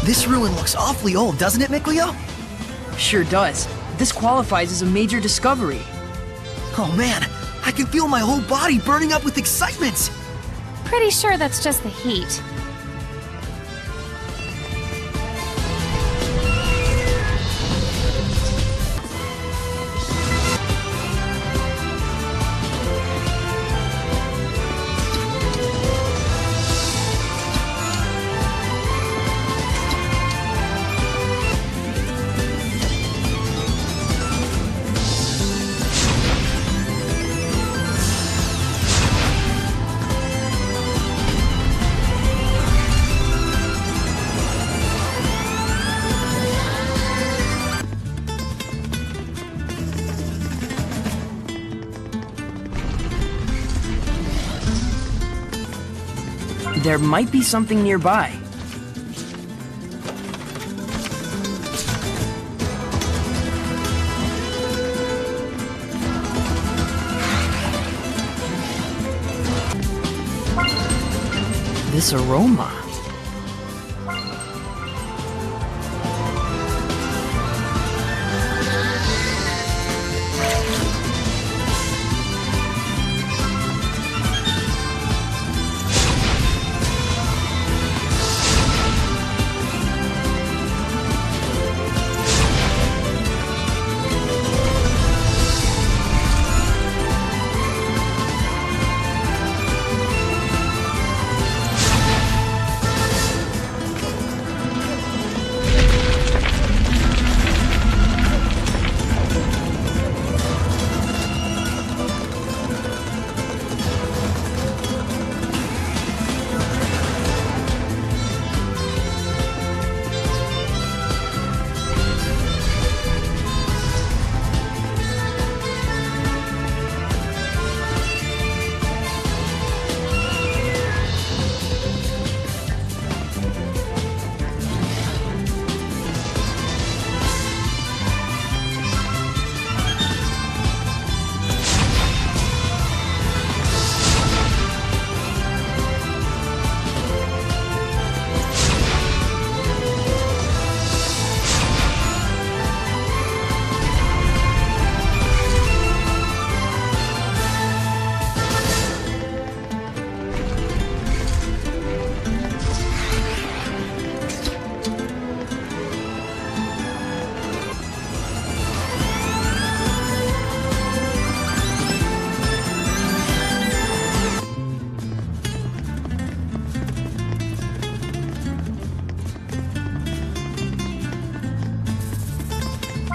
This ruin looks awfully old, doesn't it, Mikleo? Sure does. This qualifies as a major discovery. Oh man, I can feel my whole body burning up with excitement! Pretty sure that's just the heat. There might be something nearby. This aroma.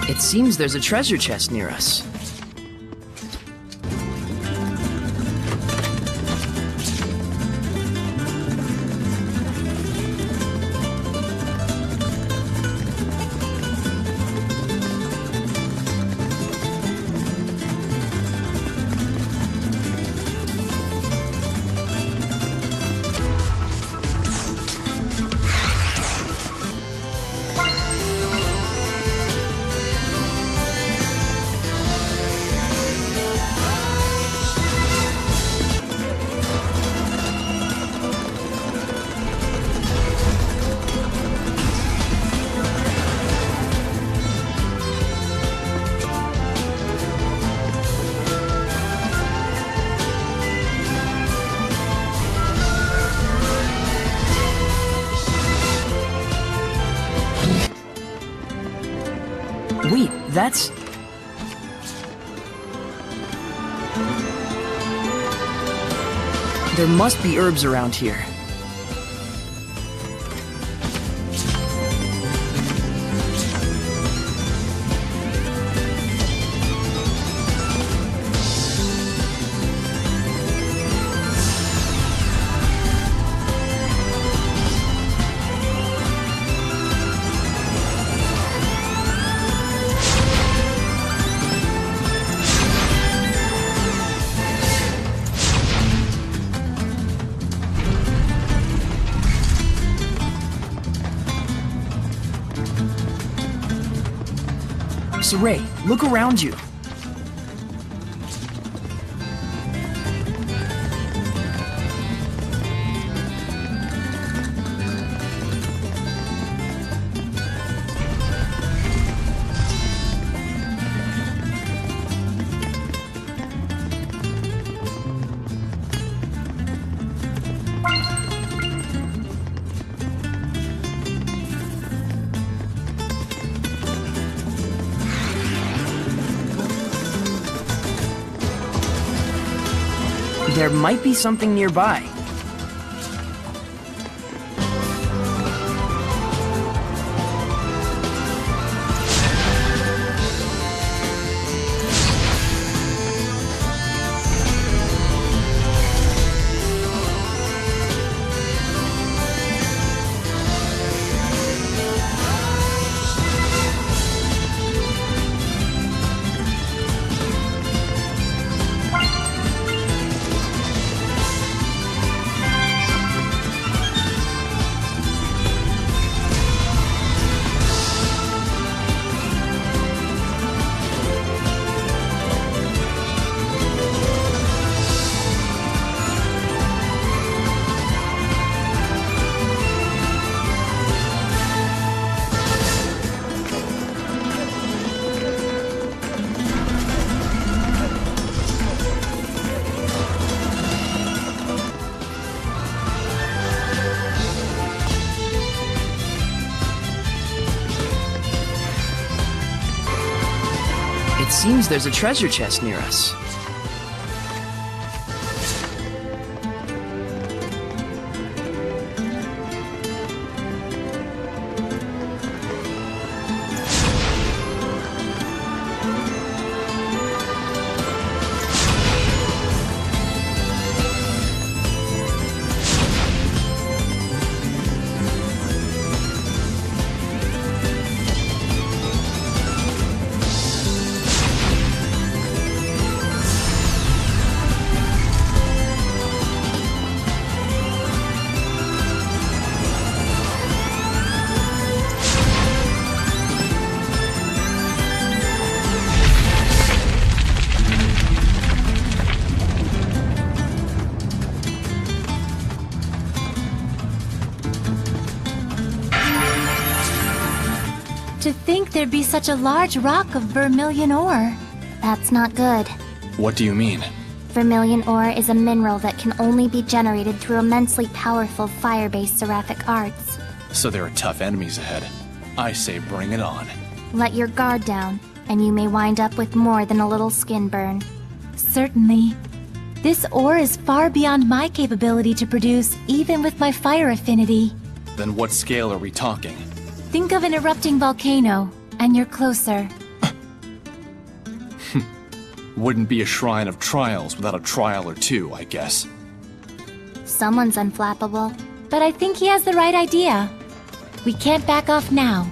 It seems there's a treasure chest near us. Wait, that's... There must be herbs around here. Ray, look around you. There might be something nearby. It seems there's a treasure chest near us. To think there'd be such a large rock of vermilion ore. That's not good. What do you mean? Vermilion ore is a mineral that can only be generated through immensely powerful fire-based seraphic arts. So there are tough enemies ahead. I say bring it on. Let your guard down, and you may wind up with more than a little skin burn. Certainly. This ore is far beyond my capability to produce, even with my fire affinity. Then what scale are we talking? Think of an erupting volcano, and you're closer. Wouldn't be a shrine of trials without a trial or two, I guess. Someone's unflappable. But I think he has the right idea. We can't back off now.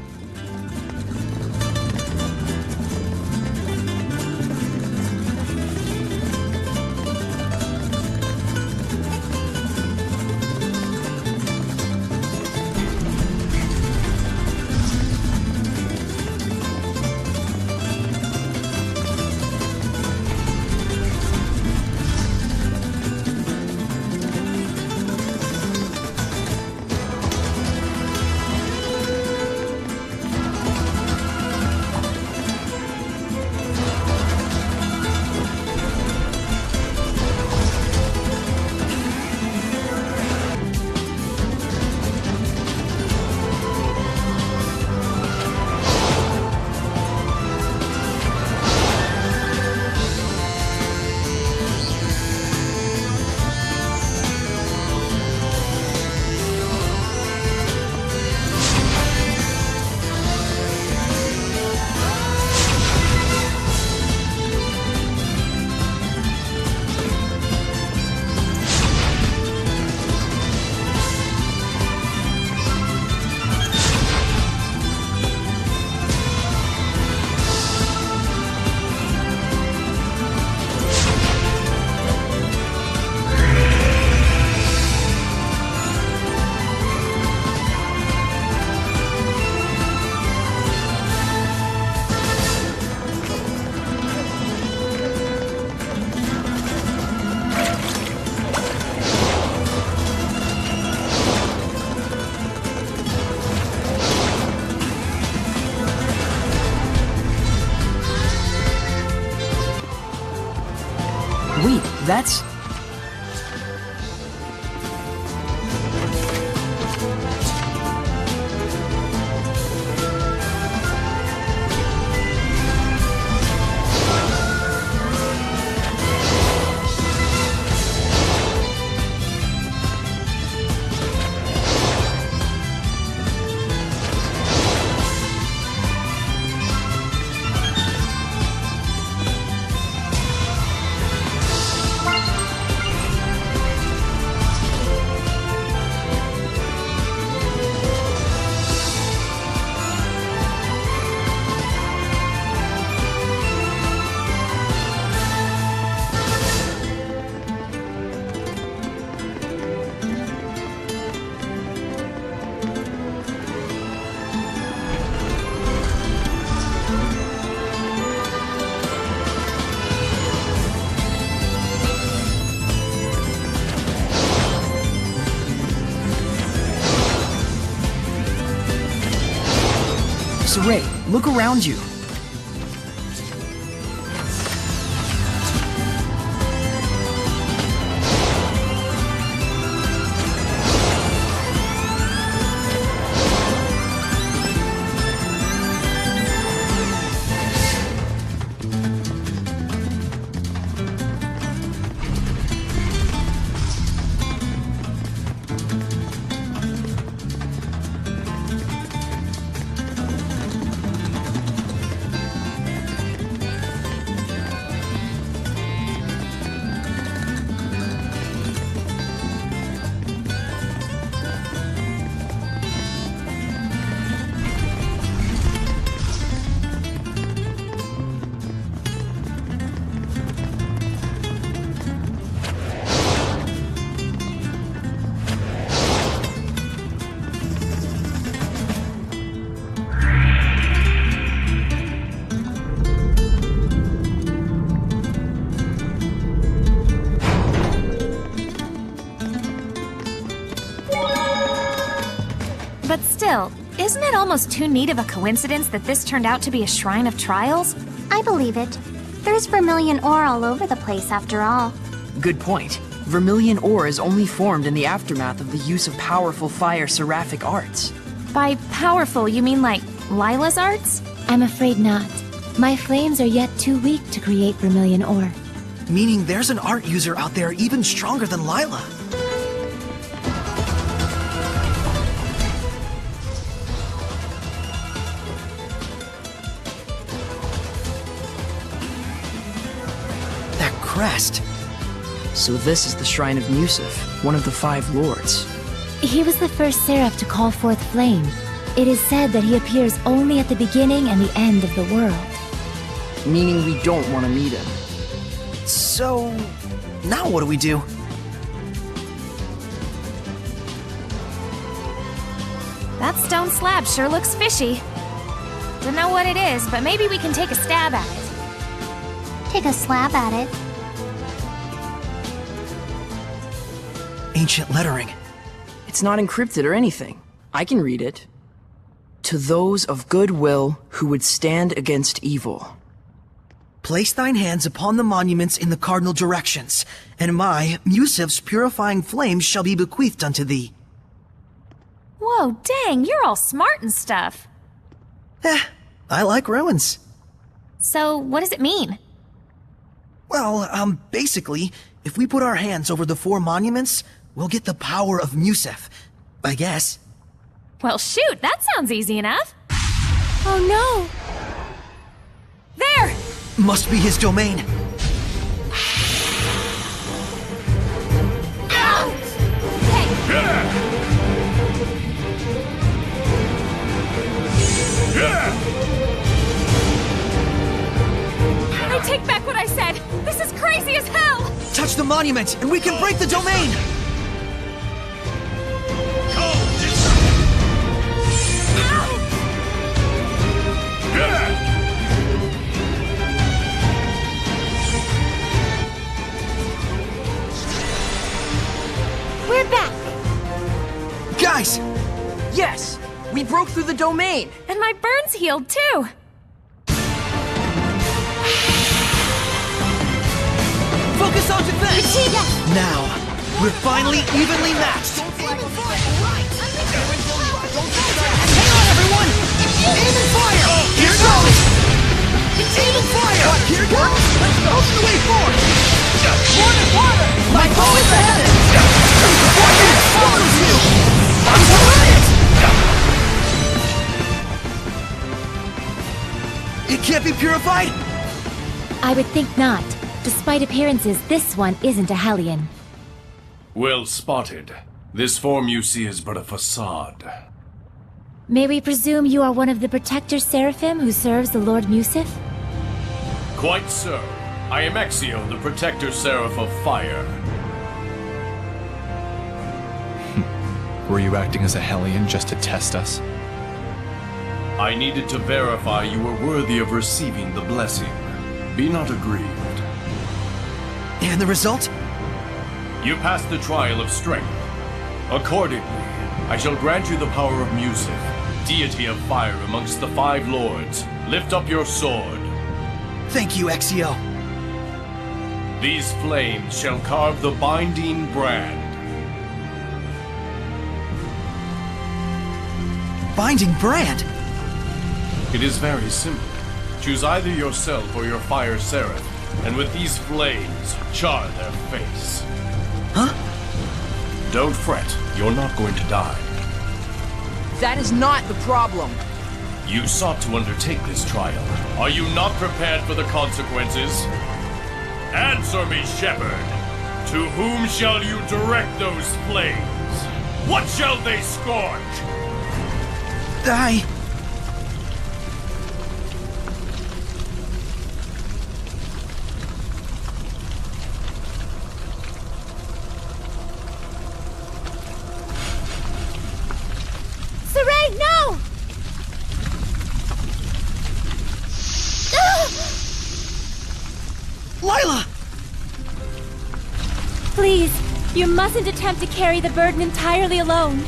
Wait, that's... So Ray, look around you. But still, isn't it almost too neat of a coincidence that this turned out to be a shrine of trials? I believe it. There's vermilion ore all over the place after all. Good point. Vermilion ore is only formed in the aftermath of the use of powerful fire seraphic arts. By powerful, you mean like Lila's arts? I'm afraid not. My flames are yet too weak to create vermilion ore. Meaning there's an art user out there even stronger than Lila. That crest. So this is the Shrine of Musif, one of the 5 lords. He was the first seraph to call forth flame. It is said that he appears only at the beginning and the end of the world. Meaning we don't want to meet him. So, now what do we do? That stone slab sure looks fishy. Don't know what it is, but maybe we can take a stab at it. Take a slab at it. Ancient lettering. It's not encrypted or anything. I can read it. To those of good will who would stand against evil. Place thine hands upon the monuments in the cardinal directions, and my, Musif's purifying flames shall be bequeathed unto thee. Whoa, dang, you're all smart and stuff. I like ruins. So, what does it mean? Well, basically, if we put our hands over the 4 monuments, we'll get the power of Musif, I guess. Well, shoot, that sounds easy enough. Oh no! There! Must be his domain. Ow! Hey! I take back what I said! This is crazy as hell! Touch the monument, and we can break the domain! We're back! Guys! Yes! We broke through the domain! And my burns healed too! Focus on defense! Now, we're finally evenly matched! Hang on, everyone! Aim and fire! Here goes! Aim and fire! Here goes! Let's go! Open the way forward! Water! My bow is ahead! Water follows you! I'm it! It can't be purified? I would think not. Despite appearances, this one isn't a Hellion. Well spotted. This form you see is but a facade. May we presume you are one of the Protector Seraphim who serves the Lord Musif? Quite so. I am Exio, the Protector Seraph of Fire. Were you acting as a Hellion just to test us? I needed to verify you were worthy of receiving the blessing. Be not aggrieved. And the result? You passed the trial of strength. Accordingly, I shall grant you the power of Musif. deity of fire amongst the five lords, lift up your sword. Thank you, Exio. These flames shall carve the binding brand. Binding brand? It is very simple. Choose either yourself or your fire seraph, and with these flames, char their face. Huh? Don't fret, you're not going to die. That is not the problem. You sought to undertake this trial. Are you not prepared for the consequences? Answer me, Shepherd. To whom shall you direct those flames? What shall they scorch? Saray, no! Lila! Please, you mustn't attempt to carry the burden entirely alone.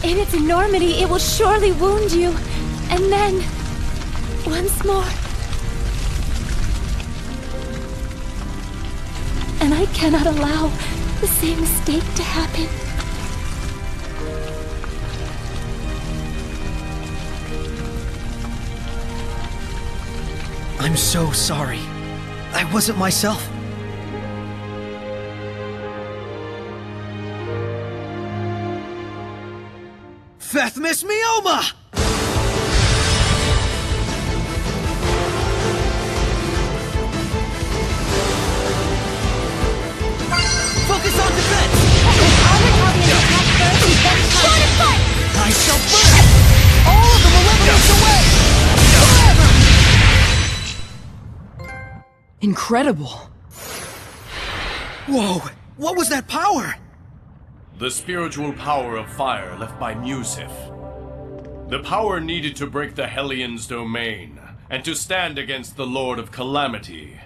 In its enormity, it will surely wound you. And then, once more. And I cannot allow the same mistake to happen. I'm so sorry. I wasn't myself. Fethmis Mioma! Focus on defense! I shall burn all of the malevolence away! Forever! Incredible. Whoa! What was that power? The spiritual power of fire left by Musif. The power needed to break the Hellions' domain, and to stand against the Lord of Calamity.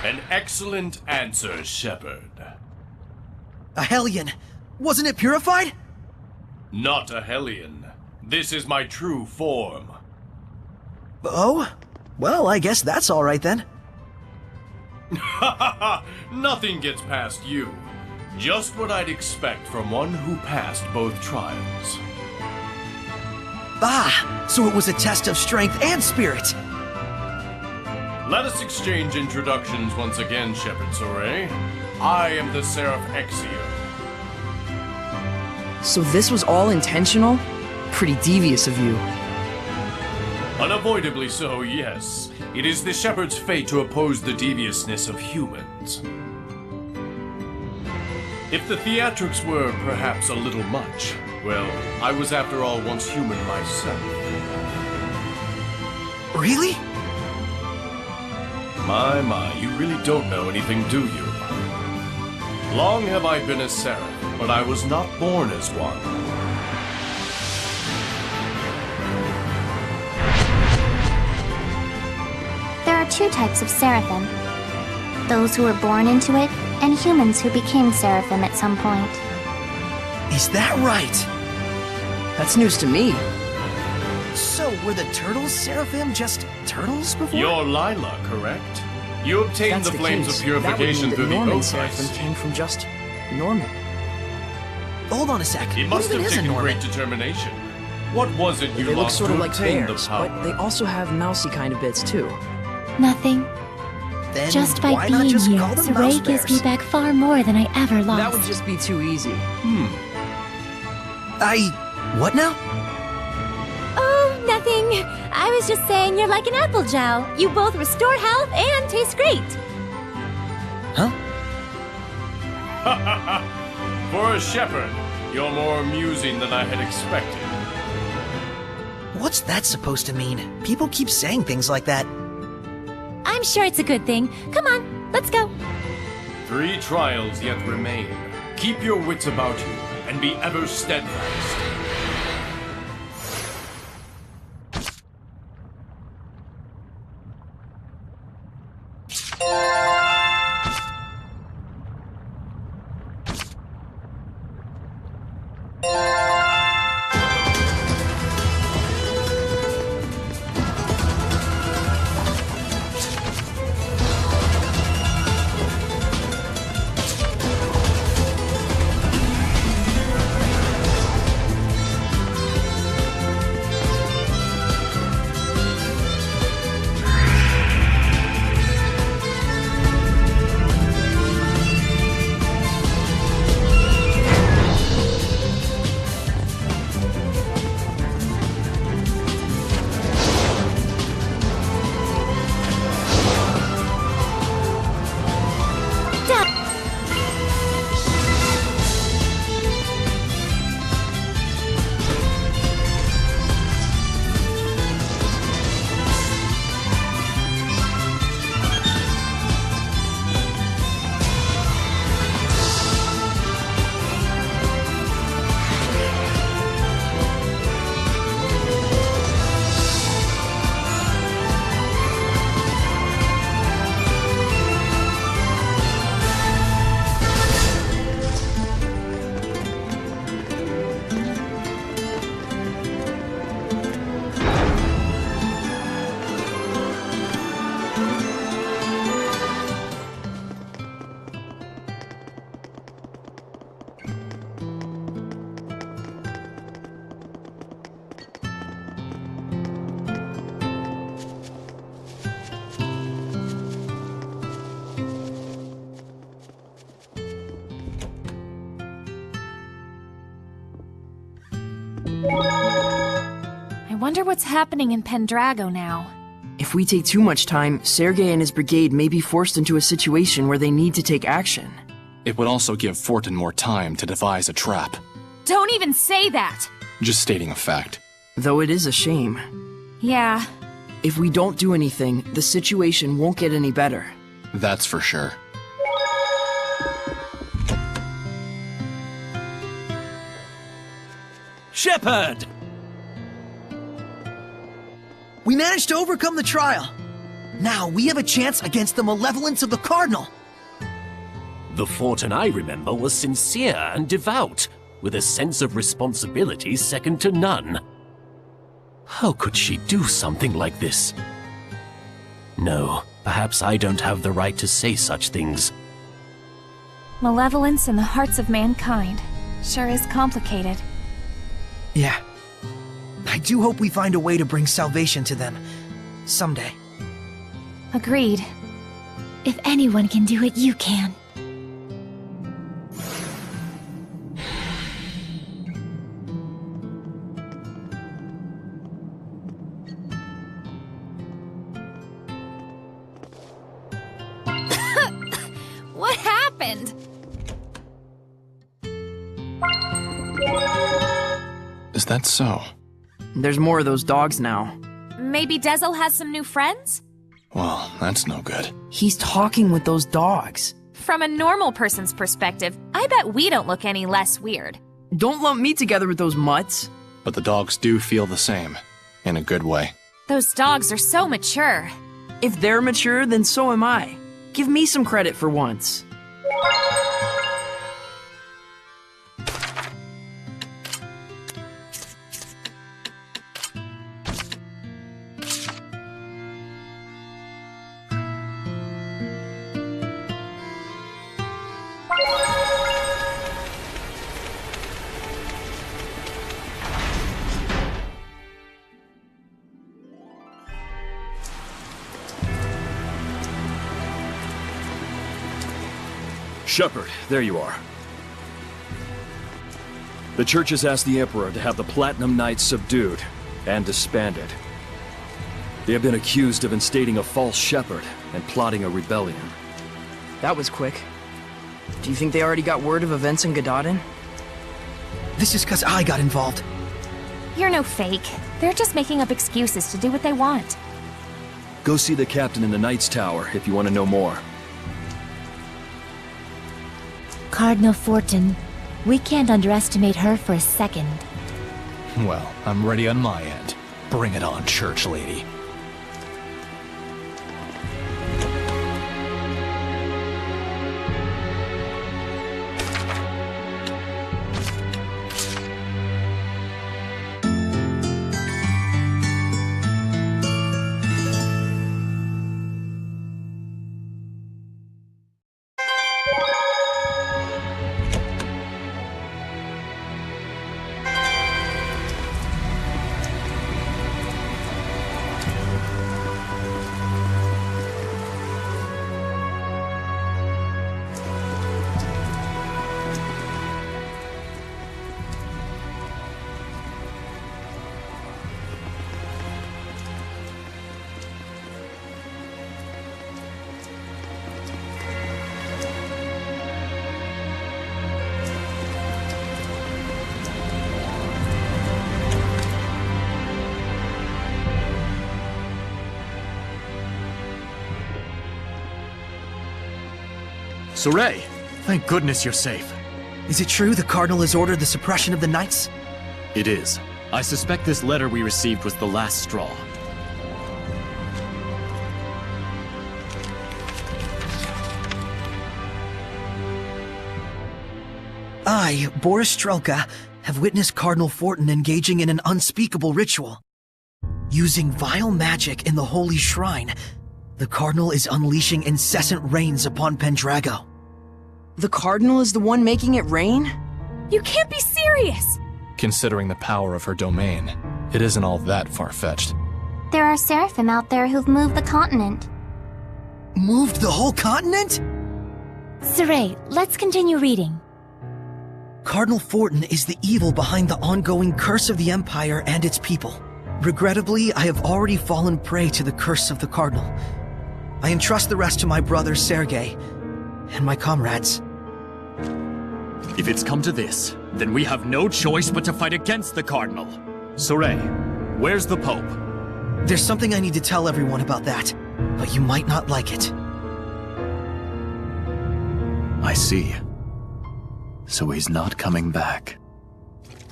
An excellent answer, Shepherd. A Hellion. Wasn't it purified? Not a Hellion. This is my true form. Oh? Well, I guess that's alright then. Nothing gets past you. Just what I'd expect from one who passed both trials. Ah, so it was a test of strength and spirit. Let us exchange introductions once again, Shepherd Soray. I am the Seraph Exio. So this was all intentional? Pretty devious of you. Unavoidably so, yes. It is the Shepherd's fate to oppose the deviousness of humans. If the theatrics were perhaps a little much, well, I was after all once human myself. Really? My, you really don't know anything, do you? Long have I been a seraph, but I was not born as one. There are two types of seraphim. Those who were born into it, and humans who became seraphim at some point. Is that right? That's news to me. So, were the turtles seraphim just turtles before? You're Lila, correct? You obtained That's the flames case. of purification that through would the mean that Norman oath I seraphim see. came from just Norman. Hold on a sec. It What must even have is a taken Norman? great determination. What was it you They look lost sort to of like obtain the bears, power? but they also have mousy kind of bits too. Nothing. Then Just by why not being just here, call them mouse Saray gives me bears? back far more than I ever lost. That would just be too easy. What now? Oh, nothing. I was just saying you're like an apple jow. You both restore health and taste great. Huh? For a shepherd, you're more amusing than I had expected. What's that supposed to mean? People keep saying things like that. I'm sure it's a good thing. Come on, let's go. 3 trials yet remain. Keep your wits about you, and be ever steadfast. I wonder what's happening in Pendrago now. If we take too much time, Sergei and his brigade may be forced into a situation where they need to take action. It would also give Fortin more time to devise a trap. Don't even say that! Just stating a fact. Though it is a shame. Yeah. If we don't do anything, the situation won't get any better. That's for sure. Shepard! We managed to overcome the trial. Now we have a chance against the malevolence of the Cardinal. The Fortin I remember was sincere and devout, with a sense of responsibility second to none. How could she do something like this? No, perhaps I don't have the right to say such things. Malevolence in the hearts of mankind. Sure is complicated. Yeah. I do hope we find a way to bring salvation to them. Someday. Agreed. If anyone can do it, you can. What happened? Is that so? There's more of those dogs now. Maybe Dezel has some new friends? Well, that's no good. He's talking with those dogs. From a normal person's perspective, I bet we don't look any less weird. Don't lump me together with those mutts. But the dogs do feel the same. In a good way. Those dogs are so mature. If they're mature, then so am I. Give me some credit for once. Shepard, there you are. The Church has asked the Emperor to have the Platinum Knights subdued and disbanded. They have been accused of instating a false shepherd and plotting a rebellion. That was quick. Do you think they already got word of events in Gadadin? This is because I got involved. You're no fake. They're just making up excuses to do what they want. Go see the captain in the Knight's Tower if you want to know more. Cardinal Fortin. We can't underestimate her for a second. Well, I'm ready on my end. Bring it on, Church Lady. Saray, thank goodness you're safe. Is it true the Cardinal has ordered the suppression of the Knights? It is. I suspect this letter we received was the last straw. I, Boris Strelka, have witnessed Cardinal Fortin engaging in an unspeakable ritual. Using vile magic in the holy shrine, the Cardinal is unleashing incessant rains upon Pendrago. The Cardinal is the one making it rain? You can't be serious! Considering the power of her domain, it isn't all that far-fetched. There are Seraphim out there who've moved the continent. Moved the whole continent? Saray, let's continue reading. Cardinal Fortin is the evil behind the ongoing curse of the Empire and its people. Regrettably, I have already fallen prey to the curse of the Cardinal. I entrust the rest to my brother Sergei and my comrades. If it's come to this, then we have no choice but to fight against the Cardinal. Sorey, where's the Pope? There's something I need to tell everyone about that, but you might not like it. I see. So he's not coming back.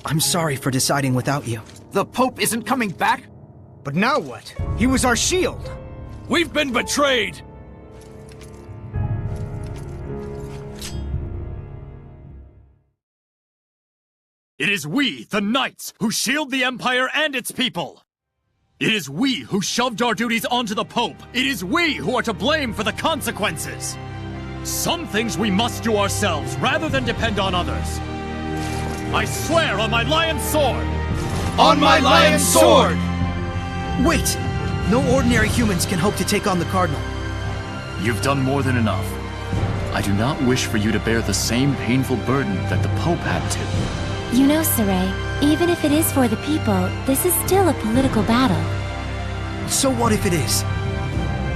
I'm sorry for deciding without you. The Pope isn't coming back? But now what? He was our shield! We've been betrayed! It is we, the Knights, who shield the Empire and its people! It is we who shoved our duties onto the Pope! It is we who are to blame for the consequences! Some things we must do ourselves, rather than depend on others. I swear on my Lion's Sword! On my Lion's Sword! Wait! No ordinary humans can hope to take on the Cardinal. You've done more than enough. I do not wish for you to bear the same painful burden that the Pope had to. You know, Sorey, even if it is for the people, this is still a political battle. So what if it is?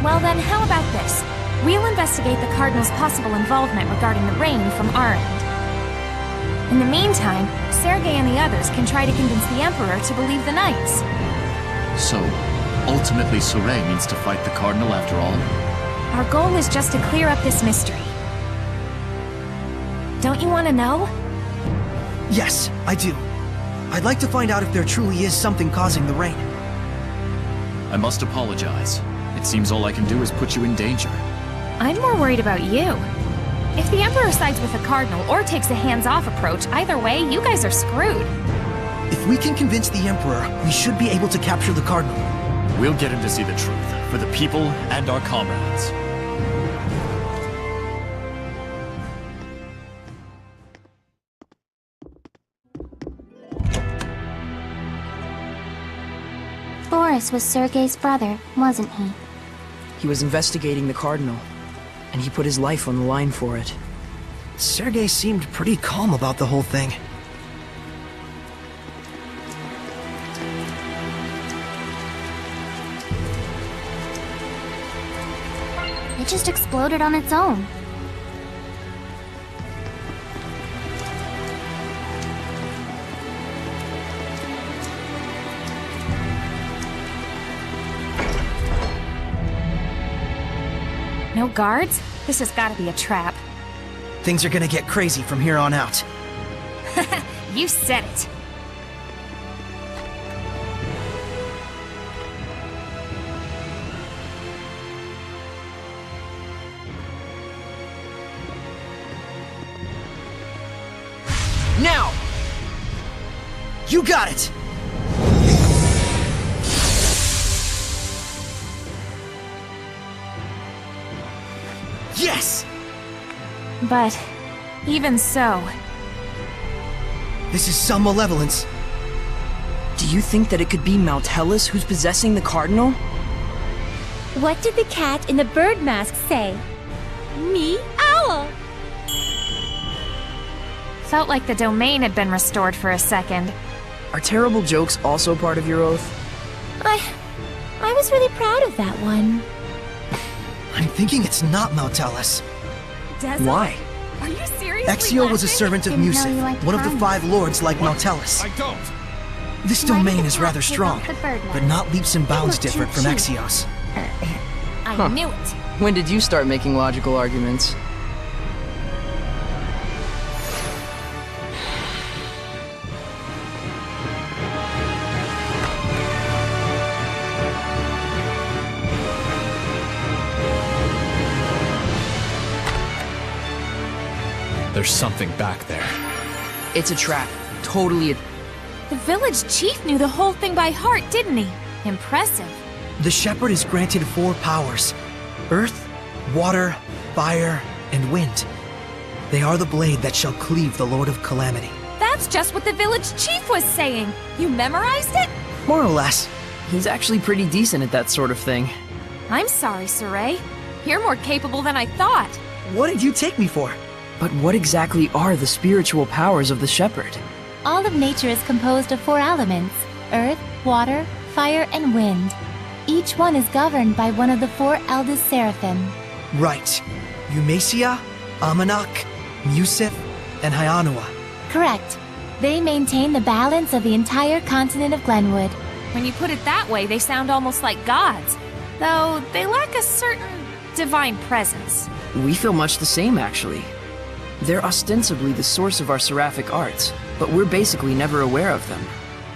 Well then, how about this? We'll investigate the Cardinal's possible involvement regarding the reign from our end. In the meantime, Sergei and the others can try to convince the Emperor to believe the Knights. So, ultimately Sorey needs to fight the Cardinal after all? Our goal is just to clear up this mystery. Don't you want to know? Yes, I do. I'd like to find out if there truly is something causing the rain. I must apologize. It seems all I can do is put you in danger. I'm more worried about you. If the Emperor sides with the Cardinal or takes a hands-off approach, either way, you guys are screwed. If we can convince the Emperor, we should be able to capture the Cardinal. We'll get him to see the truth, for the people and our comrades. Boris was Sergei's brother, wasn't he? He was investigating the Cardinal, and he put his life on the line for it. Sergei seemed pretty calm about the whole thing. It just exploded on its own. No guards? This has got to be a trap. Things are gonna get crazy from here on out. You said it. Now! You got it! Yes! But even so... This is some malevolence. Do you think that it could be Maltellus who's possessing the Cardinal? What did the cat in the bird mask say? Me, owl! Felt like the domain had been restored for a second. Are terrible jokes also part of your oath? I was really proud of that one. I'm thinking it's not Maltellus. Why? Are you seriously Exio was a laughing? servant of Didn't know Musa, you liked one of the puns. 5 lords like Maltellus. I don't. This Why did domain the is cat rather take strong, off the bird but mask? not leaps and bounds looked too different from cute. Exio's. I knew it. When did you start making logical arguments? There's something back there. It's a trap. Totally a... The village chief knew the whole thing by heart, didn't he? Impressive. The Shepherd is granted 4 powers: earth, water, fire, and wind. They are the blade that shall cleave the Lord of Calamity. That's just what the village chief was saying. You memorized it? More or less. He's actually pretty decent at that sort of thing. I'm sorry, Sorey. You're more capable than I thought. What did you take me for? But what exactly are the spiritual powers of the shepherd? All of nature is composed of 4 elements: earth, water, fire, and wind. Each one is governed by one of the 4 eldest seraphim. Right. Eumacia, Amanak, Musif, and Hyanua. Correct. They maintain the balance of the entire continent of Glenwood. When you put it that way, they sound almost like gods, though they lack a certain divine presence. We feel much the same, actually. They're ostensibly the source of our seraphic arts, but we're basically never aware of them.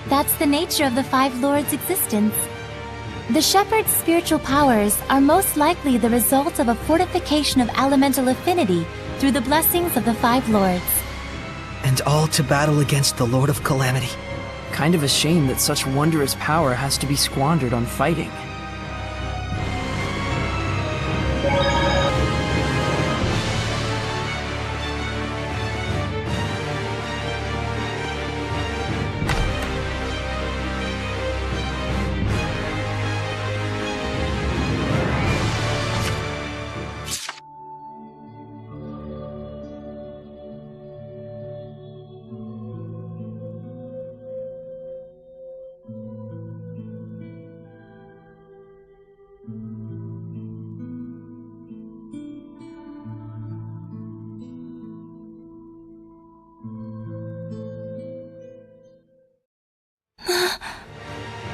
That's the nature of the 5 lords' existence. The shepherd's spiritual powers are most likely the result of a fortification of elemental affinity through the blessings of the 5 lords. And all to battle against the Lord of Calamity. Kind of a shame that such wondrous power has to be squandered on fighting.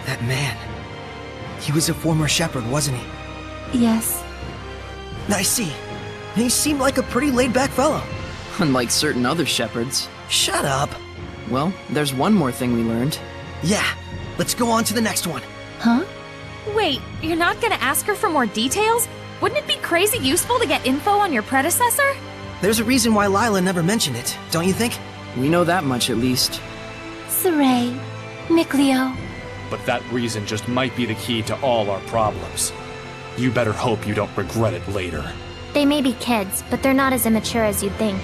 That man. He was a former shepherd, wasn't he? Yes. I see. He seemed like a pretty laid-back fellow. Unlike certain other shepherds. Shut up. Well, there's one more thing we learned. Yeah, let's go on to the next one. Huh? Wait, you're not gonna ask her for more details? Wouldn't it be crazy useful to get info on your predecessor? There's a reason why Lila never mentioned it, don't you think? We know that much at least. Saray, Mikleo. But that reason just might be the key to all our problems. You better hope you don't regret it later. They may be kids, but they're not as immature as you'd think.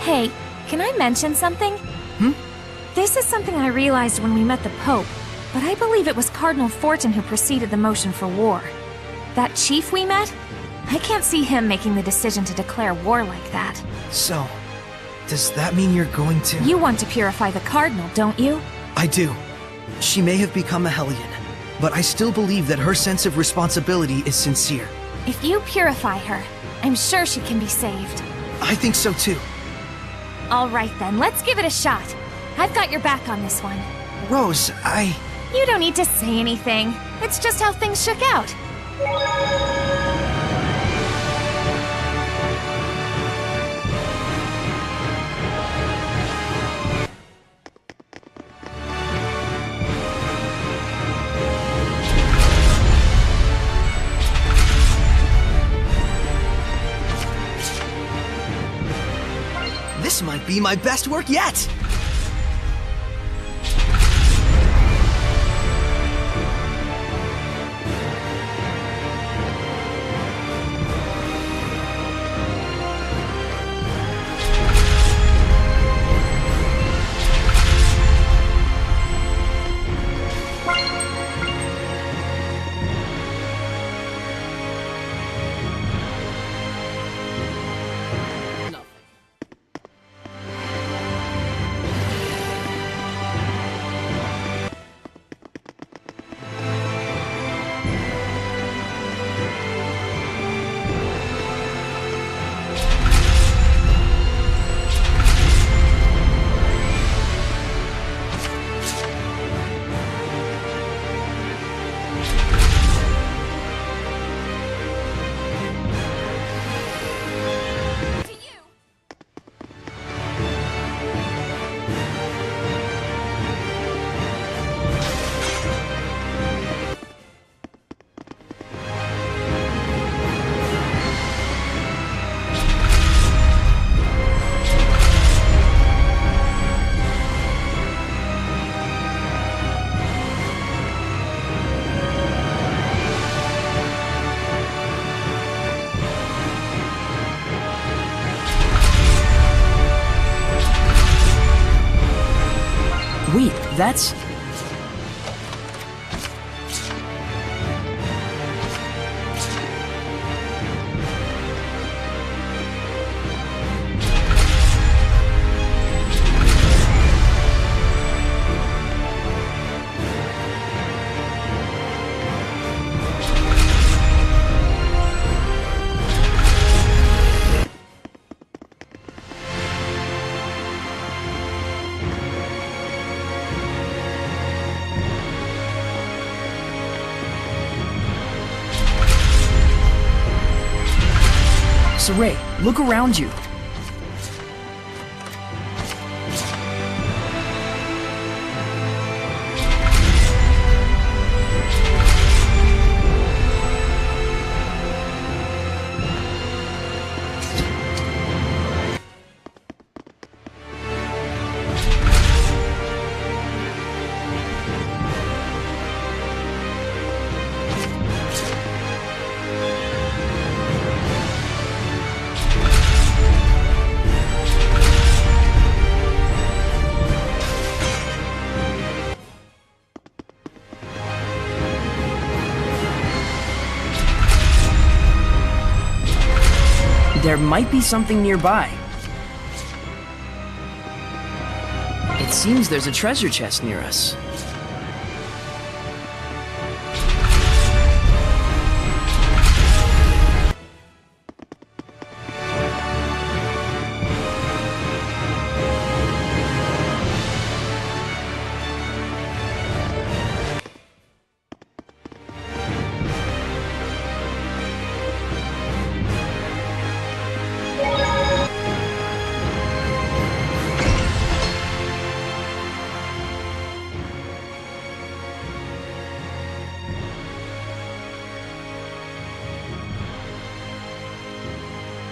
Hey, can I mention something? This is something I realized when we met the Pope, but I believe it was Cardinal Fortin who preceded the motion for war. That chief we met? I can't see him making the decision to declare war like that. So, does that mean you're going to... You want to purify the Cardinal, don't you? I do. She may have become a Hellion, but I still believe that her sense of responsibility is sincere. If you purify her, I'm sure she can be saved. I think so too. All right then, let's give it a shot. I've got your back on this one. Rose, You don't need to say anything. It's just how things shook out. This might be my best work yet! That's... Saray, look around you. There might be something nearby. It seems there's a treasure chest near us.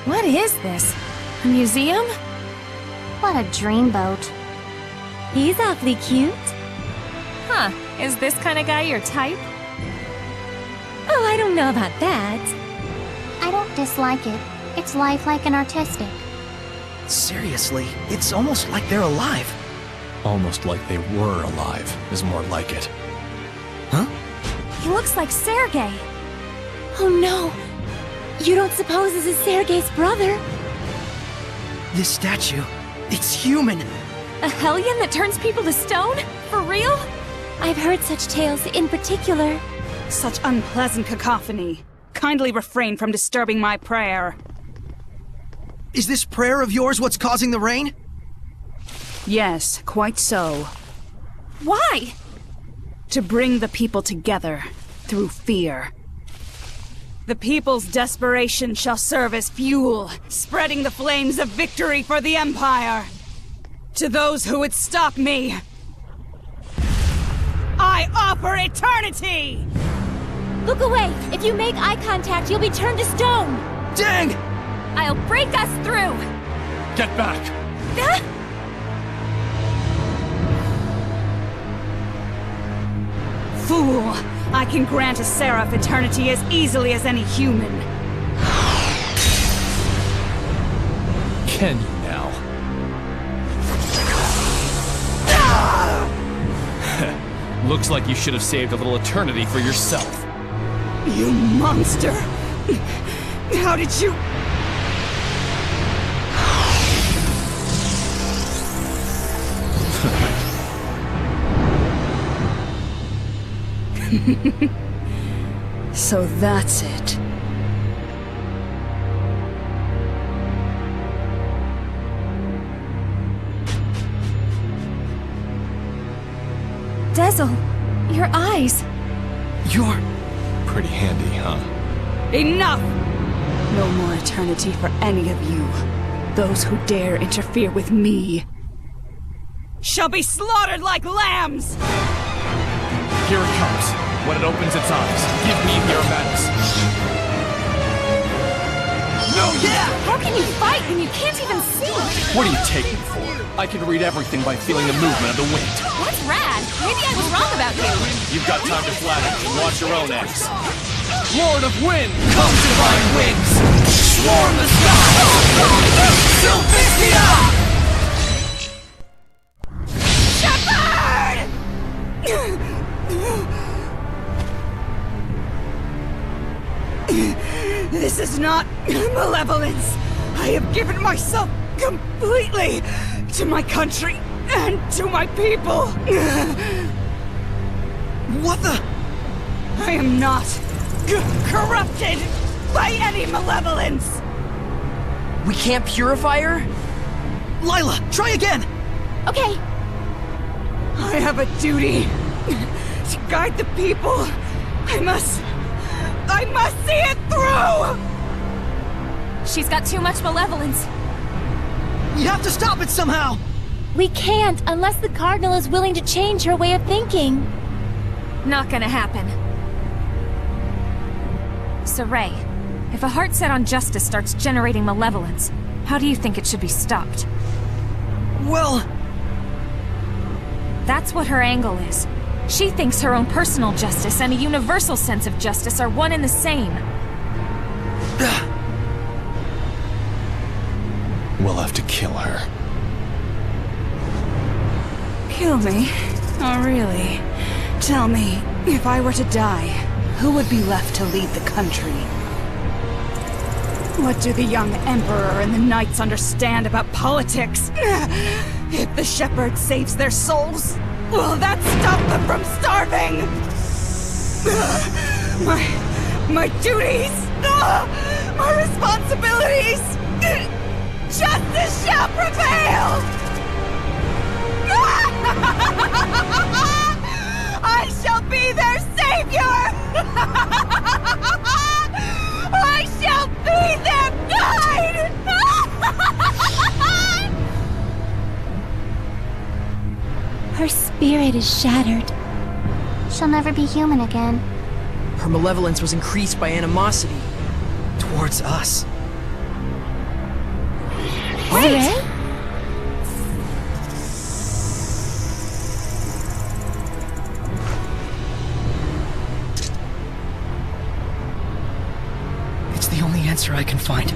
What is this? A museum? What a dreamboat. He's awfully cute. Huh, is this kind of guy your type? Oh, I don't know about that. I don't dislike it. It's lifelike and artistic. Seriously, it's almost like they're alive. Almost like they were alive is more like it. Huh? He looks like Sergei. Oh no! You don't suppose this is Sergei's brother? This statue, it's human. A hellion that turns people to stone? For real? I've heard such tales in particular. Such unpleasant cacophony. Kindly refrain from disturbing my prayer. Is this prayer of yours what's causing the rain? Yes, quite so. Why? To bring the people together through fear. The people's desperation shall serve as fuel, spreading the flames of victory for the Empire. To those who would stop me, I offer eternity! Look away! If you make eye contact, you'll be turned to stone! Dang! I'll break us through! Get back! Fool! I can grant a seraph eternity as easily as any human. Can you now? Looks like you should have saved a little eternity for yourself. You monster! How did you... So that's it. Dazzle, your eyes. You're... Pretty handy, huh? Enough! No more eternity for any of you. Those who dare interfere with me shall be slaughtered like lambs! Here it comes. When it opens its eyes, give me Miramatis. No, yeah! How can you fight when you can't even see? What do you take me for? I can read everything by feeling the movement of the wind. What's rad? Maybe I was wrong about you. You've got time to flatter and watch your own eggs. Lord of Wind, come divine winds! Swarm the sky! Sylvestia! Shepard! This is not malevolence. I have given myself completely to my country and to my people. What the? I am not corrupted by any malevolence. We can't purify her? Lila, try again! Okay. I have a duty to guide the people. I must see it through! She's got too much malevolence. We have to stop it somehow! We can't unless the Cardinal is willing to change her way of thinking. Not gonna happen. Saray, if a heart set on justice starts generating malevolence, how do you think it should be stopped? Well... That's what her angle is. She thinks her own personal justice and a universal sense of justice are one and the same. We'll have to kill her. Kill me? Oh, really? Tell me, if I were to die, who would be left to lead the country? What do the young Emperor and the Knights understand about politics? If the Shepherd saves their souls, will that stop them from starving? My duties, my responsibilities, justice shall prevail! I shall be their savior! I shall be their guide! Her spirit is shattered. She'll never be human again. Her malevolence was increased by animosity. Towards us. Wait! It's the only answer I can find.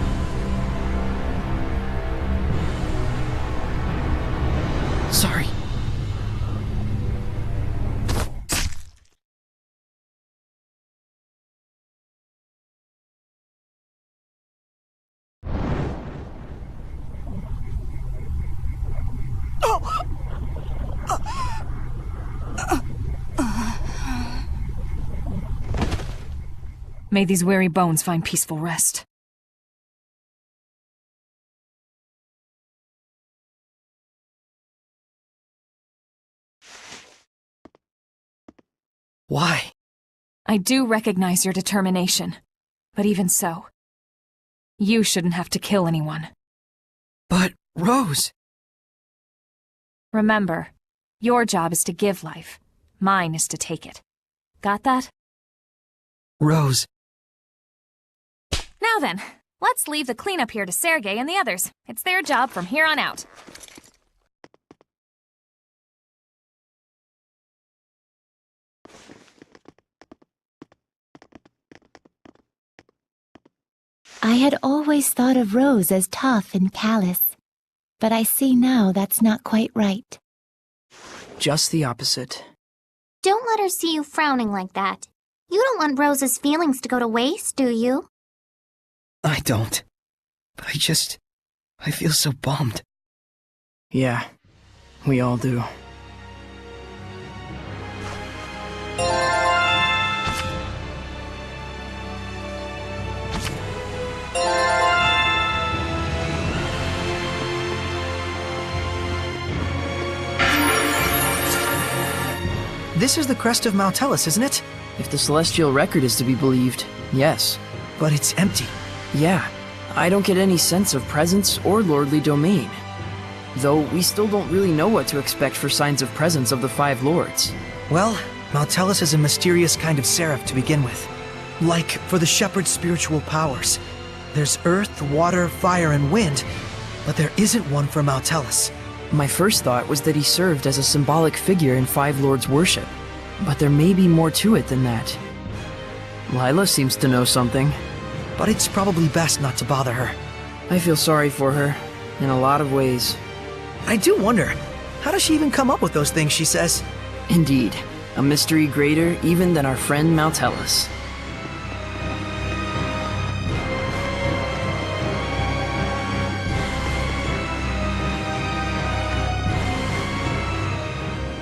Sorry. May these weary bones find peaceful rest. Why? I do recognize your determination, but even so, you shouldn't have to kill anyone. But, Rose... Remember, your job is to give life. Mine is to take it. Got that? Rose... Now then, let's leave the cleanup here to Sergei and the others. It's their job from here on out. I had always thought of Rose as tough and callous, but I see now that's not quite right. Just the opposite. Don't let her see you frowning like that. You don't want Rose's feelings to go to waste, do you? I don't. But I feel so bummed. Yeah, we all do. This is the crest of Mount Tellus, isn't it? If the celestial record is to be believed, yes. But it's empty. Yeah, I don't get any sense of presence or lordly domain. Though we still don't really know what to expect for signs of presence of the Five Lords. Well, Mount Tellus is a mysterious kind of seraph to begin with. Like for the Shepherd's spiritual powers. There's earth, water, fire, and wind, but there isn't one for Mount Tellus. My first thought was that he served as a symbolic figure in Five Lords worship. But there may be more to it than that. Lila seems to know something. But it's probably best not to bother her. I feel sorry for her, in a lot of ways. I do wonder, how does she even come up with those things she says? Indeed, a mystery greater even than our friend Mount Tellus.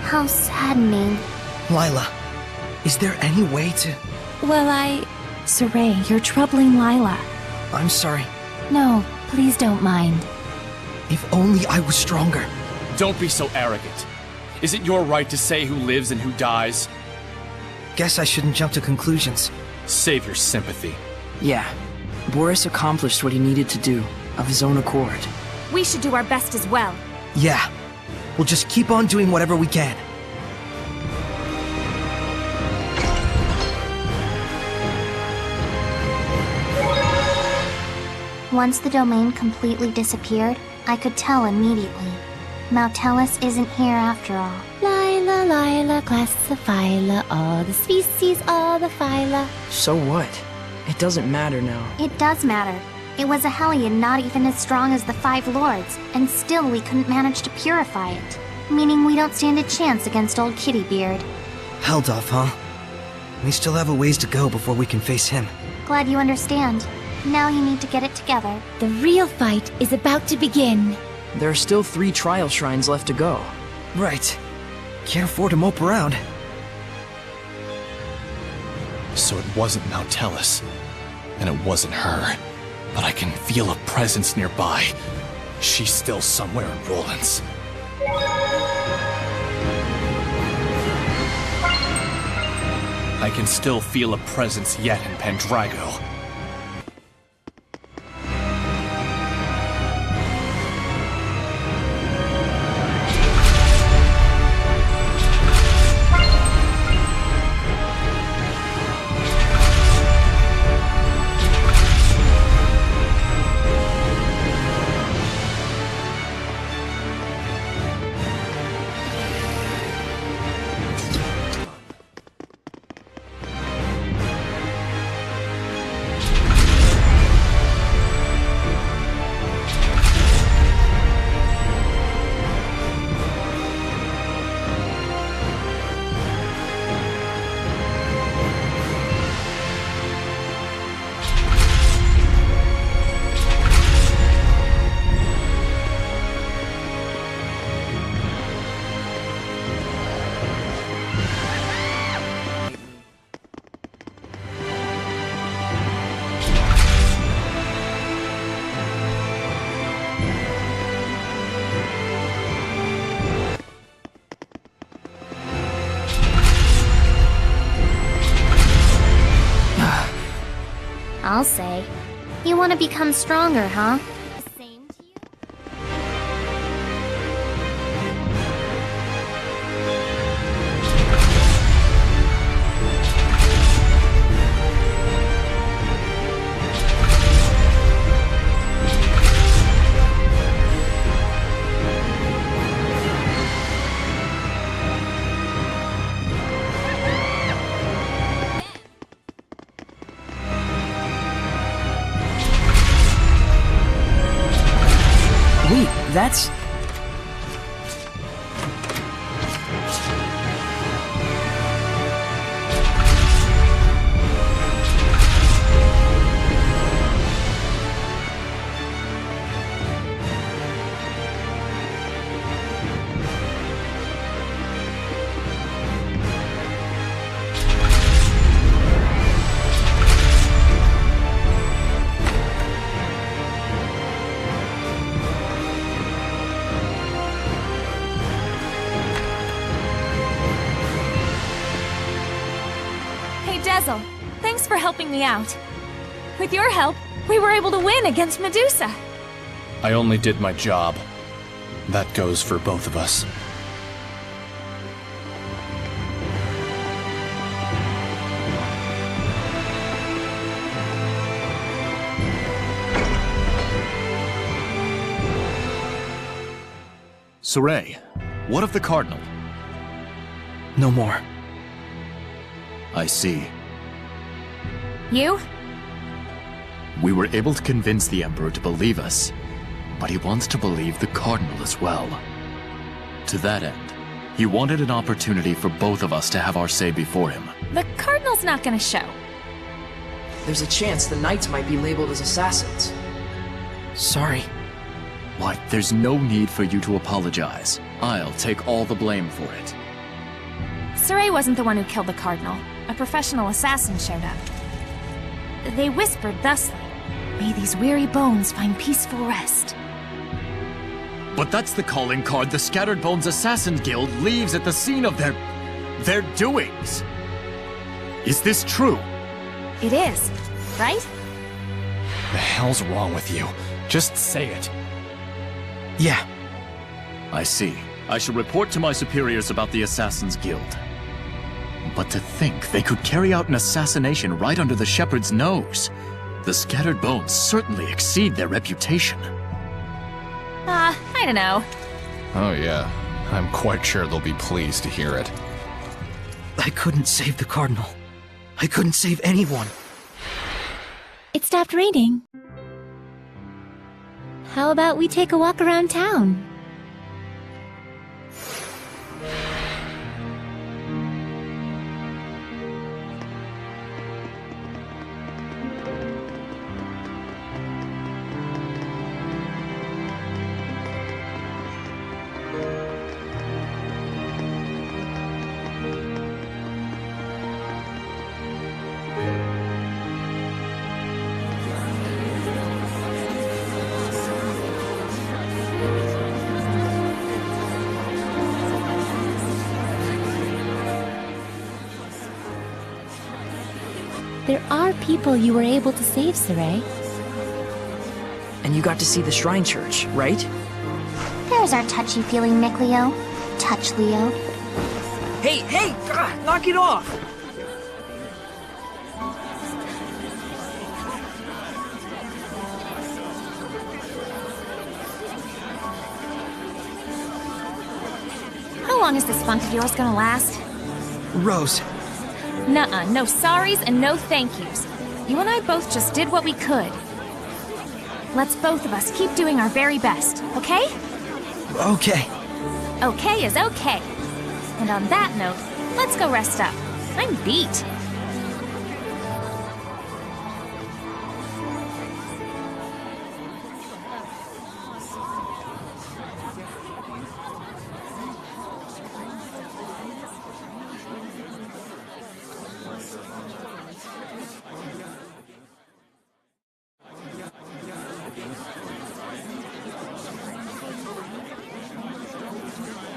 How saddening. Lila, is there any way to... Well, Saray, you're troubling Lila. I'm sorry. No, please don't mind. If only I was stronger. Don't be so arrogant. Is it your right to say who lives and who dies? Guess I shouldn't jump to conclusions. Save your sympathy. Yeah, Boris accomplished what he needed to do, of his own accord. We should do our best as well. Yeah. We'll just keep on doing whatever we can. Once the domain completely disappeared, I could tell immediately. Mautellus isn't here after all. Lila, classifila, all the species, all the phyla. So what? It doesn't matter now. It does matter. It was a Hellion not even as strong as the Five Lords, and still we couldn't manage to purify it. Meaning we don't stand a chance against old Kittybeard. Held off, huh? We still have a ways to go before we can face him. Glad you understand. Now you need to get it together. The real fight is about to begin. There are still 3 trial shrines left to go. Right. Can't afford to mope around. So it wasn't Mautellus, and it wasn't her. But I can feel a presence nearby. She's still somewhere in Roland's. I can still feel a presence yet in Pendrago. I'll say. You want to become stronger, huh? Same to you? Wait, that's... Dezel, thanks for helping me out. With your help, we were able to win against Medusa. I only did my job. That goes for both of us. Saray, what of the Cardinal? No more. I see. You? We were able to convince the Emperor to believe us, but he wants to believe the Cardinal as well. To that end, he wanted an opportunity for both of us to have our say before him. The Cardinal's not gonna show. There's a chance the Knights might be labeled as assassins. Sorry. What? There's no need for you to apologize. I'll take all the blame for it. Saray wasn't the one who killed the Cardinal. A professional assassin showed up. They whispered thusly, "May these weary bones find peaceful rest." But that's the calling card the Scattered Bones Assassin Guild leaves at the scene of their doings. Is this true? It is, right? The hell's wrong with you? Just say it. Yeah. I see. I shall report to my superiors about the Assassin's Guild. But to think they could carry out an assassination right under the Shepherd's nose. The Scattered Bones certainly exceed their reputation. I don't know. Oh yeah, I'm quite sure they'll be pleased to hear it. I couldn't save the Cardinal. I couldn't save anyone. It stopped raining. How about we take a walk around town? There are people you were able to save, Saray. And you got to see the Shrinechurch, right? There's our touchy-feely Micleo. Touch, Leo. Hey! God, knock it off! How long is this funk of yours gonna last? Rose. Nuh-uh, no sorries and no thank yous. You and I both just did what we could. Let's both of us keep doing our very best, okay? Okay. Okay is okay. And on that note, let's go rest up. I'm beat.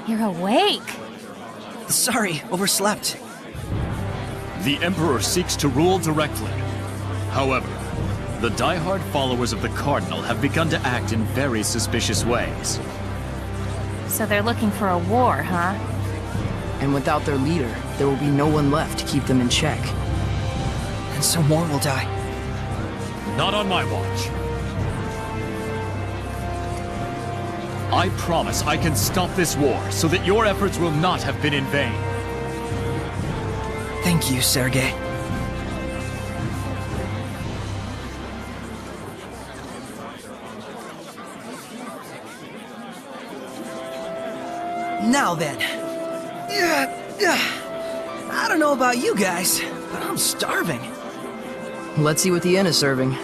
You're awake. Sorry, overslept. The Emperor seeks to rule directly. However, the die-hard followers of the Cardinal have begun to act in very suspicious ways. So they're looking for a war, huh? And without their leader, there will be no one left to keep them in check. And so more will die. Not on my watch. I promise I can stop this war so that your efforts will not have been in vain. Thank you, Sergei. Now then. I don't know about you guys, but I'm starving. Let's see what the inn is serving.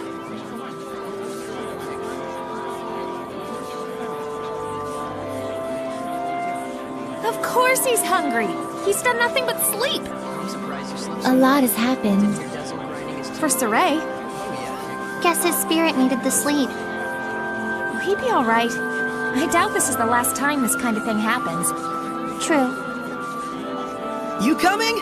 Of course he's hungry. He's done nothing but sleep. A lot has happened. For Saray. Guess his spirit needed the sleep. Will he be alright? I doubt this is the last time this kind of thing happens. True. You coming?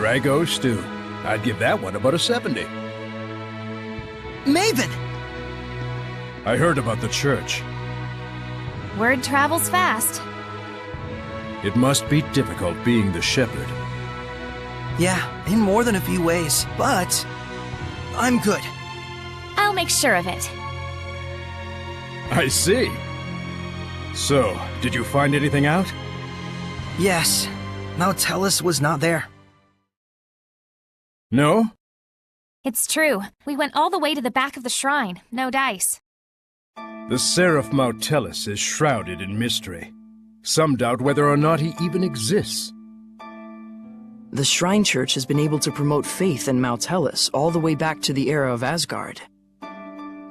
Drago stew. I'd give that one about a 70. Maven! I heard about the church. Word travels fast. It must be difficult being the shepherd. Yeah, in more than a few ways, but I'm good. I'll make sure of it. I see. So, did you find anything out? Yes, Nautilus was not there. No? It's true. We went all the way to the back of the shrine. No dice. The Seraph Mautellus is shrouded in mystery. Some doubt whether or not he even exists. The Shrinechurch has been able to promote faith in Mautellus all the way back to the era of Asgard.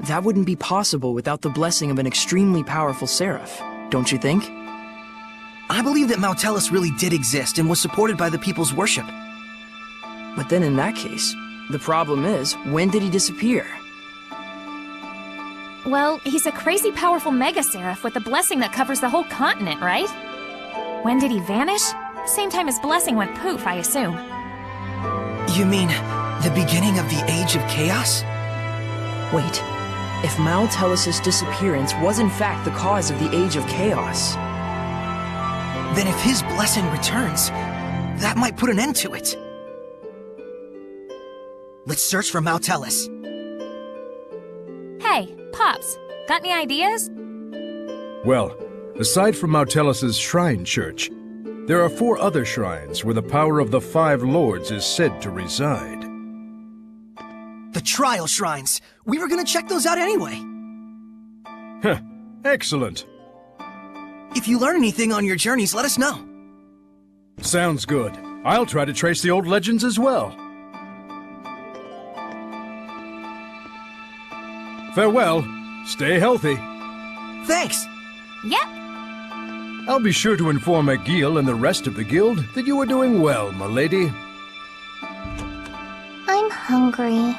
That wouldn't be possible without the blessing of an extremely powerful Seraph, don't you think? I believe that Mautellus really did exist and was supported by the people's worship. But then in that case, the problem is, when did he disappear? Well, he's a crazy powerful Mega Seraph with a blessing that covers the whole continent, right? When did he vanish? Same time his blessing went poof, I assume. You mean the beginning of the Age of Chaos? Wait, if Mautellus' disappearance was in fact the cause of the Age of Chaos, then if his blessing returns, that might put an end to it. Let's search for Mautellus. Hey, Pops, got any ideas? Well, aside from Mautellus' Shrinechurch, there are 4 other shrines where the power of the 5 lords is said to reside. The trial shrines! We were gonna check those out anyway! Huh, excellent. If you learn anything on your journeys, let us know. Sounds good. I'll try to trace the old legends as well. Farewell. Stay healthy. Thanks! Yep. I'll be sure to inform Agil and the rest of the guild that you are doing well, my lady. I'm hungry.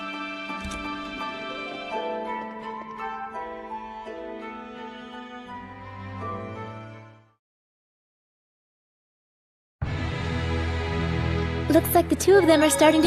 Looks like the two of them are starting to